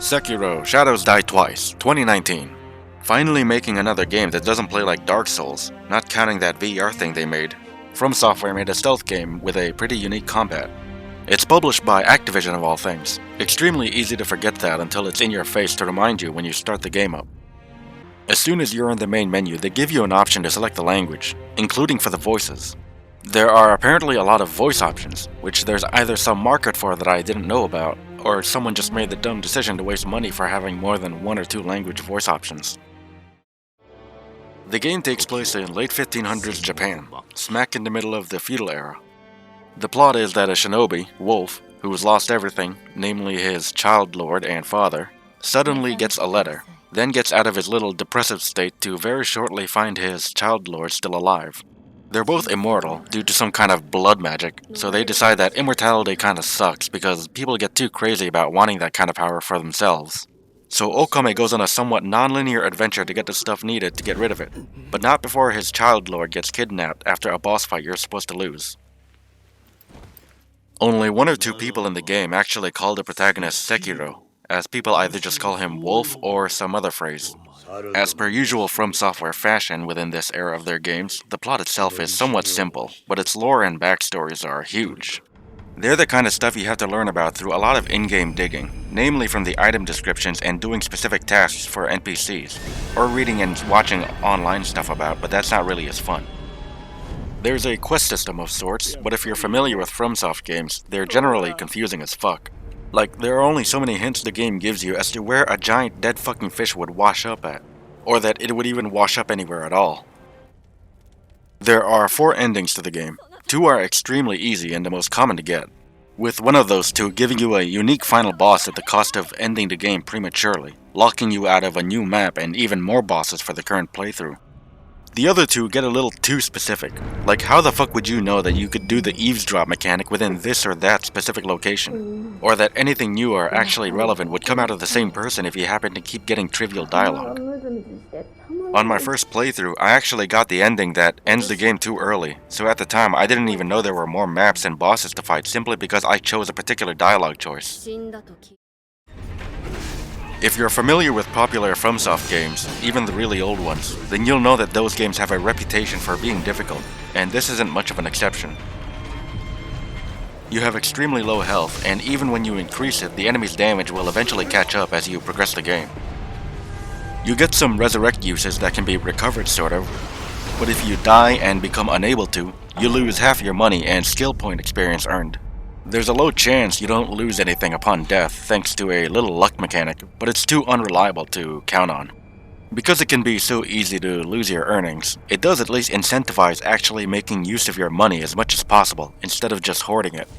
Sekiro, Shadows Die Twice, 2019. Finally making another game that doesn't play like Dark Souls, not counting that VR thing they made. From Software made a stealth game with a pretty unique combat. It's published by Activision of all things. Extremely easy to forget that until it's in your face to remind you when you start the game up. As soon as you're in the main menu, they give you an option to select the language, including for the voices. There are apparently a lot of voice options, which there's either some market for that I didn't know about, or someone just made the dumb decision to waste money for having more than one or two language voice options. The game takes place in late 1500s Japan, smack in the middle of the feudal era. The plot is that a shinobi, Wolf, who has lost everything, namely his child lord and father, suddenly gets a letter, then gets out of his little depressive state to very shortly find his child lord still alive. They're both immortal due to some kind of blood magic, so they decide that immortality kinda sucks because people get too crazy about wanting that kind of power for themselves. So Okame goes on a somewhat non-linear adventure to get the stuff needed to get rid of it, but not before his child lord gets kidnapped after a boss fight you're supposed to lose. Only one or two people in the game actually call the protagonist Sekiro, as people either just call him Wolf or some other phrase. As per usual From Software fashion within this era of their games, the plot itself is somewhat simple, but its lore and backstories are huge. They're the kind of stuff you have to learn about through a lot of in-game digging, namely from the item descriptions and doing specific tasks for NPCs, or reading and watching online stuff about, but that's not really as fun. There's a quest system of sorts, but if you're familiar with FromSoft games, they're generally confusing as fuck. Like, there are only so many hints the game gives you as to where a giant dead fucking fish would wash up at, or that it would even wash up anywhere at all. There are 4 endings to the game. 2 are extremely easy and the most common to get, with one of those 2 giving you a unique final boss at the cost of ending the game prematurely, locking you out of a new map and even more bosses for the current playthrough. The other 2 get a little too specific, like how the fuck would you know that you could do the eavesdrop mechanic within this or that specific location, or that anything new or actually relevant would come out of the same person if you happen to keep getting trivial dialogue. On my first playthrough, I actually got the ending that ends the game too early, so at the time I didn't even know there were more maps and bosses to fight simply because I chose a particular dialogue choice. If you're familiar with popular FromSoft games, even the really old ones, then you'll know that those games have a reputation for being difficult, and this isn't much of an exception. You have extremely low health, and even when you increase it, the enemy's damage will eventually catch up as you progress the game. You get some resurrect uses that can be recovered sort of, but if you die and become unable to, you lose half your money and skill point experience earned. There's a low chance you don't lose anything upon death thanks to a little luck mechanic, but it's too unreliable to count on. Because it can be so easy to lose your earnings, it does at least incentivize actually making use of your money as much as possible instead of just hoarding it.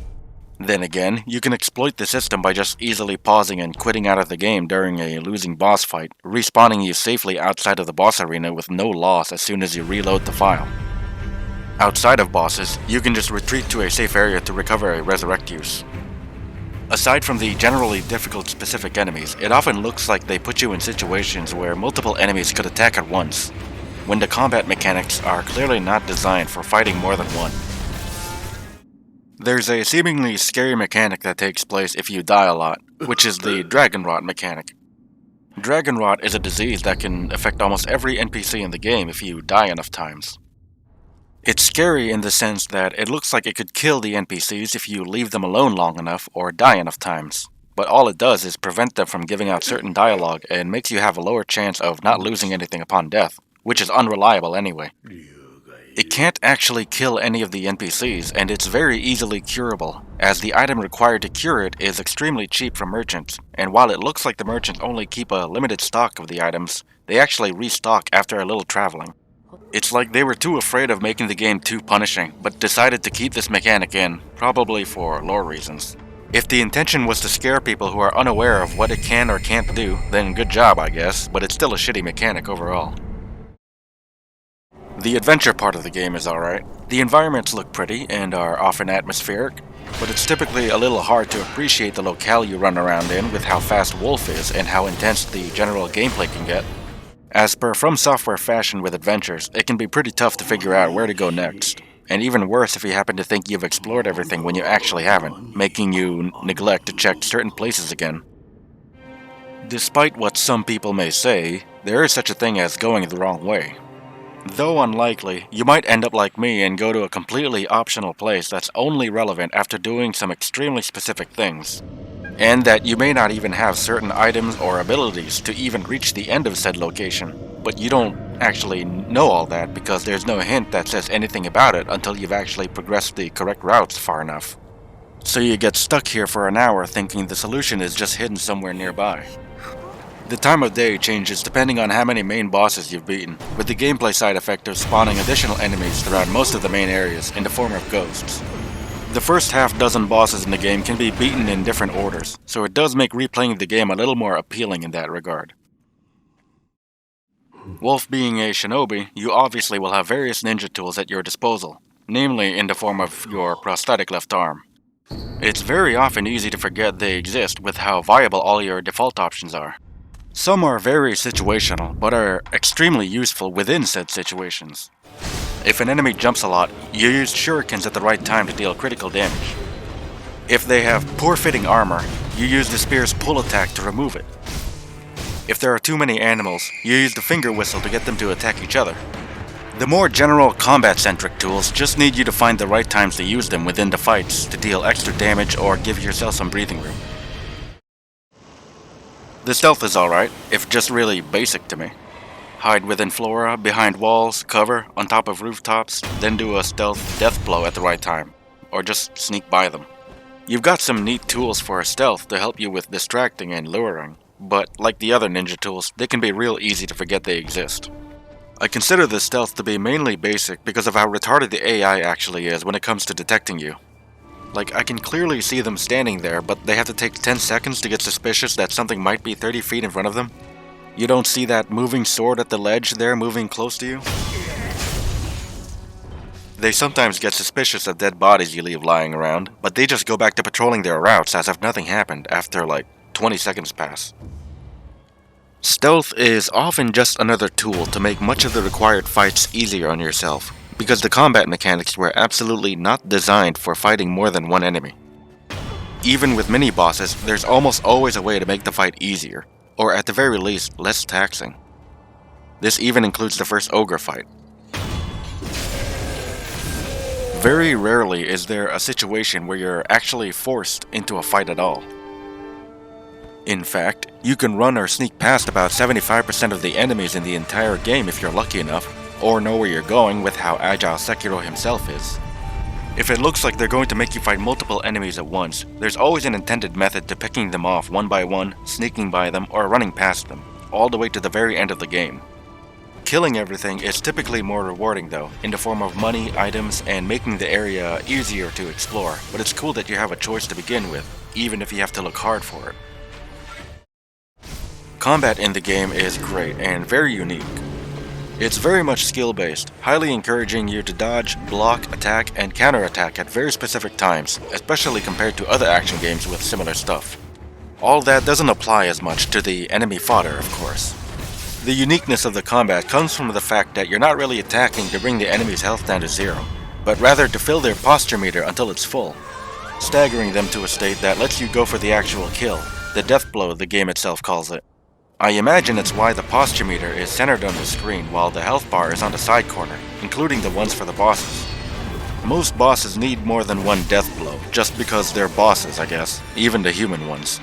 Then again, you can exploit the system by just easily pausing and quitting out of the game during a losing boss fight, respawning you safely outside of the boss arena with no loss as soon as you reload the file. Outside of bosses, you can just retreat to a safe area to recover a resurrect use. Aside from the generally difficult specific enemies, it often looks like they put you in situations where multiple enemies could attack at once, when the combat mechanics are clearly not designed for fighting more than one. There's a seemingly scary mechanic that takes place if you die a lot, which is the Dragon Rot mechanic. Dragon Rot is a disease that can affect almost every NPC in the game if you die enough times. It's scary in the sense that it looks like it could kill the NPCs if you leave them alone long enough or die enough times, but all it does is prevent them from giving out certain dialogue and makes you have a lower chance of not losing anything upon death, which is unreliable anyway. It can't actually kill any of the NPCs, and it's very easily curable, as the item required to cure it is extremely cheap from merchants, and while it looks like the merchants only keep a limited stock of the items, they actually restock after a little traveling. It's like they were too afraid of making the game too punishing, but decided to keep this mechanic in, probably for lore reasons. If the intention was to scare people who are unaware of what it can or can't do, then good job I guess, but it's still a shitty mechanic overall. The adventure part of the game is alright. The environments look pretty and are often atmospheric, but it's typically a little hard to appreciate the locale you run around in with how fast Wolf is and how intense the general gameplay can get. As per From Software fashion with adventures, it can be pretty tough to figure out where to go next, and even worse if you happen to think you've explored everything when you actually haven't, making you neglect to check certain places again. Despite what some people may say, there is such a thing as going the wrong way. Though unlikely, you might end up like me and go to a completely optional place that's only relevant after doing some extremely specific things. And that you may not even have certain items or abilities to even reach the end of said location. But you don't actually know all that because there's no hint that says anything about it until you've actually progressed the correct routes far enough. So you get stuck here for an hour thinking the solution is just hidden somewhere nearby. The time of day changes depending on how many main bosses you've beaten, with the gameplay side effect of spawning additional enemies throughout most of the main areas in the form of ghosts. The first half dozen bosses in the game can be beaten in different orders, so it does make replaying the game a little more appealing in that regard. Wolf being a shinobi, you obviously will have various ninja tools at your disposal, namely in the form of your prosthetic left arm. It's very often easy to forget they exist with how viable all your default options are. Some are very situational, but are extremely useful within said situations. If an enemy jumps a lot, you use shurikens at the right time to deal critical damage. If they have poor fitting armor, you use the spear's pull attack to remove it. If there are too many animals, you use the finger whistle to get them to attack each other. The more general combat-centric tools just need you to find the right times to use them within the fights to deal extra damage or give yourself some breathing room. The stealth is alright, if just really basic to me. Hide within flora, behind walls, cover, on top of rooftops, then do a stealth death blow at the right time, or just sneak by them. You've got some neat tools for stealth to help you with distracting and luring, but like the other ninja tools, they can be real easy to forget they exist. I consider this stealth to be mainly basic because of how retarded the AI actually is when it comes to detecting you. Like, I can clearly see them standing there, but they have to take 10 seconds to get suspicious that something might be 30 feet in front of them. You don't see that moving sword at the ledge there moving close to you? They sometimes get suspicious of dead bodies you leave lying around, but they just go back to patrolling their routes as if nothing happened after like 20 seconds pass. Stealth is often just another tool to make much of the required fights easier on yourself, because the combat mechanics were absolutely not designed for fighting more than one enemy. Even with mini-bosses, there's almost always a way to make the fight easier, or at the very least, less taxing. This even includes the first ogre fight. Very rarely is there a situation where you're actually forced into a fight at all. In fact, you can run or sneak past about 75% of the enemies in the entire game if you're lucky enough, or know where you're going with how agile Sekiro himself is. If it looks like they're going to make you fight multiple enemies at once, there's always an intended method to picking them off one by one, sneaking by them, or running past them, all the way to the very end of the game. Killing everything is typically more rewarding though, in the form of money, items, and making the area easier to explore, but it's cool that you have a choice to begin with, even if you have to look hard for it. Combat in the game is great and very unique. It's very much skill-based, highly encouraging you to dodge, block, attack, and counterattack at very specific times, especially compared to other action games with similar stuff. All that doesn't apply as much to the enemy fodder, of course. The uniqueness of the combat comes from the fact that you're not really attacking to bring the enemy's health down to zero, but rather to fill their posture meter until it's full, staggering them to a state that lets you go for the actual kill, the death blow the game itself calls it. I imagine it's why the posture meter is centered on the screen while the health bar is on the side corner, including the ones for the bosses. Most bosses need more than one death blow, just because they're bosses, I guess, even the human ones.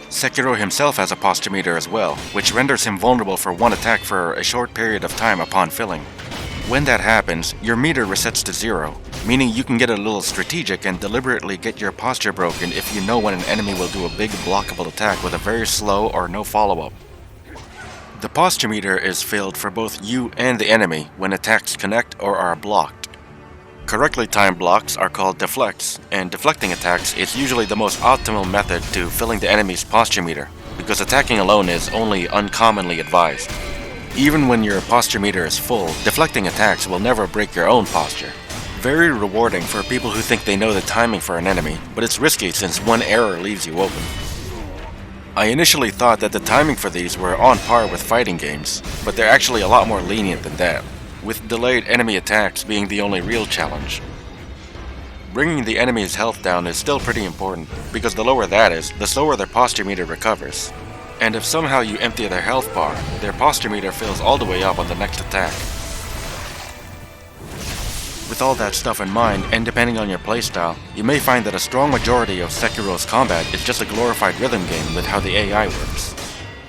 Sekiro himself has a posture meter as well, which renders him vulnerable for one attack for a short period of time upon filling. When that happens, your meter resets to zero, meaning you can get a little strategic and deliberately get your posture broken if you know when an enemy will do a big blockable attack with a very slow or no follow-up. The posture meter is filled for both you and the enemy when attacks connect or are blocked. Correctly timed blocks are called deflects, and deflecting attacks is usually the most optimal method to filling the enemy's posture meter, because attacking alone is only uncommonly advised. Even when your posture meter is full, deflecting attacks will never break your own posture. Very rewarding for people who think they know the timing for an enemy, but it's risky since one error leaves you open. I initially thought that the timing for these were on par with fighting games, but they're actually a lot more lenient than that, with delayed enemy attacks being the only real challenge. Bringing the enemy's health down is still pretty important, because the lower that is, the slower their posture meter recovers. And if somehow you empty their health bar, their posture meter fills all the way up on the next attack. With all that stuff in mind, and depending on your playstyle, you may find that a strong majority of Sekiro's combat is just a glorified rhythm game with how the AI works.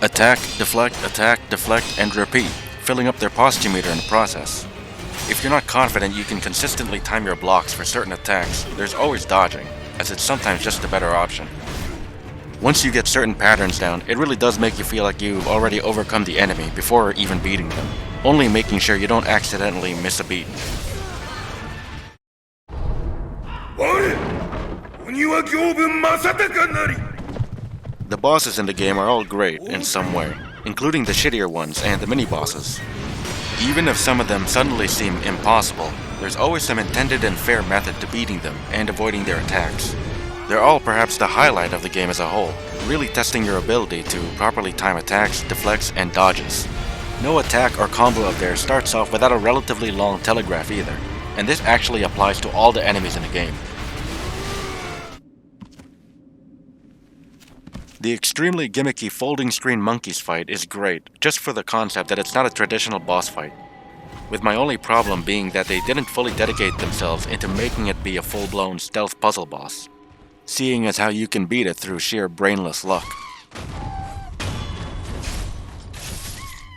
Attack, deflect, and repeat, filling up their posture meter in the process. If you're not confident you can consistently time your blocks for certain attacks, there's always dodging, as it's sometimes just a better option. Once you get certain patterns down, it really does make you feel like you've already overcome the enemy before even beating them, only making sure you don't accidentally miss a beat. The bosses in the game are all great in some way, including the shittier ones and the mini-bosses. Even if some of them suddenly seem impossible, there's always some intended and fair method to beating them and avoiding their attacks. They're all perhaps the highlight of the game as a whole, really testing your ability to properly time attacks, deflects, and dodges. No attack or combo of theirs starts off without a relatively long telegraph either, and this actually applies to all the enemies in the game. The extremely gimmicky folding screen monkeys fight is great, just for the concept that it's not a traditional boss fight. With my only problem being that they didn't fully dedicate themselves into making it be a full-blown stealth puzzle boss, seeing as how you can beat it through sheer brainless luck.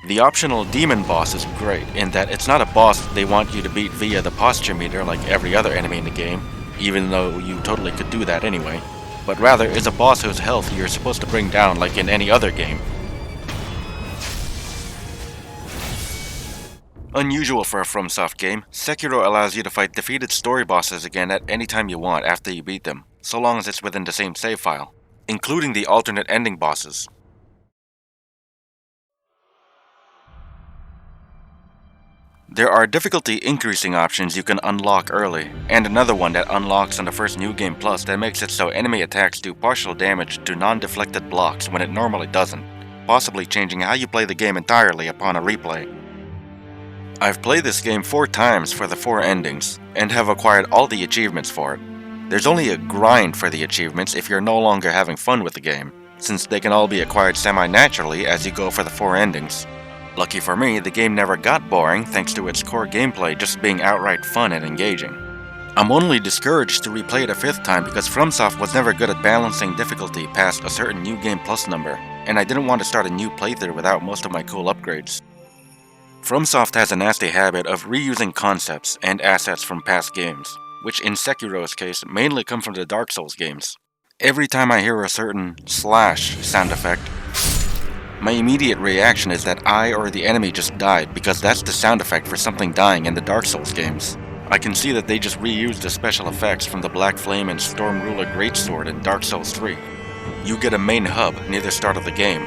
The optional demon boss is great in that it's not a boss they want you to beat via the posture meter like every other enemy in the game, even though you totally could do that anyway, but rather is a boss whose health you're supposed to bring down like in any other game. Unusual for a FromSoft game, Sekiro allows you to fight defeated story bosses again at any time you want after you beat them, so long as it's within the same save file, including the alternate ending bosses. There are difficulty increasing options you can unlock early, and another one that unlocks on the first New Game Plus that makes it so enemy attacks do partial damage to non-deflected blocks when it normally doesn't, possibly changing how you play the game entirely upon a replay. I've played this game 4 times for the 4 endings, and have acquired all the achievements for it. There's only a grind for the achievements if you're no longer having fun with the game, since they can all be acquired semi-naturally as you go for the 4 endings. Lucky for me, the game never got boring thanks to its core gameplay just being outright fun and engaging. I'm only discouraged to replay it a 5th time because FromSoft was never good at balancing difficulty past a certain New Game Plus number, and I didn't want to start a new playthrough without most of my cool upgrades. FromSoft has a nasty habit of reusing concepts and assets from past games, which in Sekiro's case mainly come from the Dark Souls games. Every time I hear a certain slash sound effect, my immediate reaction is that I or the enemy just died because that's the sound effect for something dying in the Dark Souls games. I can see that they just reused the special effects from the Black Flame and Storm Ruler Greatsword in Dark Souls 3. You get a main hub near the start of the game.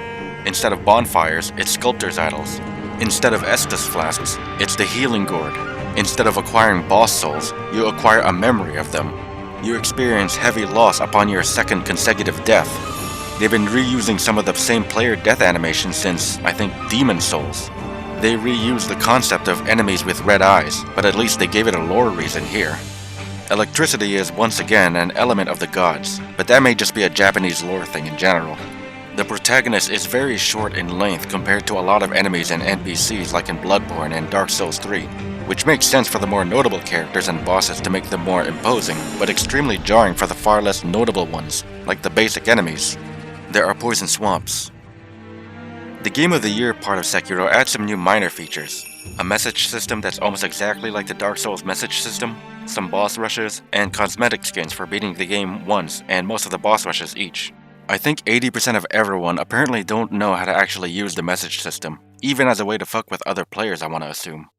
Instead of bonfires, it's sculptor's idols. Instead of Estus flasks, it's the healing gourd. Instead of acquiring boss souls, you acquire a memory of them. You experience heavy loss upon your 2nd consecutive death. They've been reusing some of the same player death animations since, I think, Demon Souls. They reused the concept of enemies with red eyes, but at least they gave it a lore reason here. Electricity is once again an element of the gods, but that may just be a Japanese lore thing in general. The protagonist is very short in length compared to a lot of enemies and NPCs like in Bloodborne and Dark Souls 3, which makes sense for the more notable characters and bosses to make them more imposing, but extremely jarring for the far less notable ones, like the basic enemies. There are poison swamps. The Game of the Year part of Sekiro adds some new minor features. A message system that's almost exactly like the Dark Souls message system, some boss rushes, and cosmetic skins for beating the game once and most of the boss rushes each. I think 80% of everyone apparently don't know how to actually use the message system, even as a way to fuck with other players, I want to assume.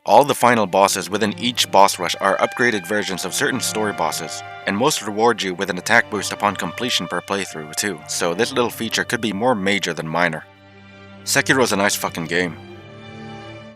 All the final bosses within each boss rush are upgraded versions of certain story bosses, and most reward you with an attack boost upon completion per playthrough too, so this little feature could be more major than minor. Sekiro's a nice fucking game.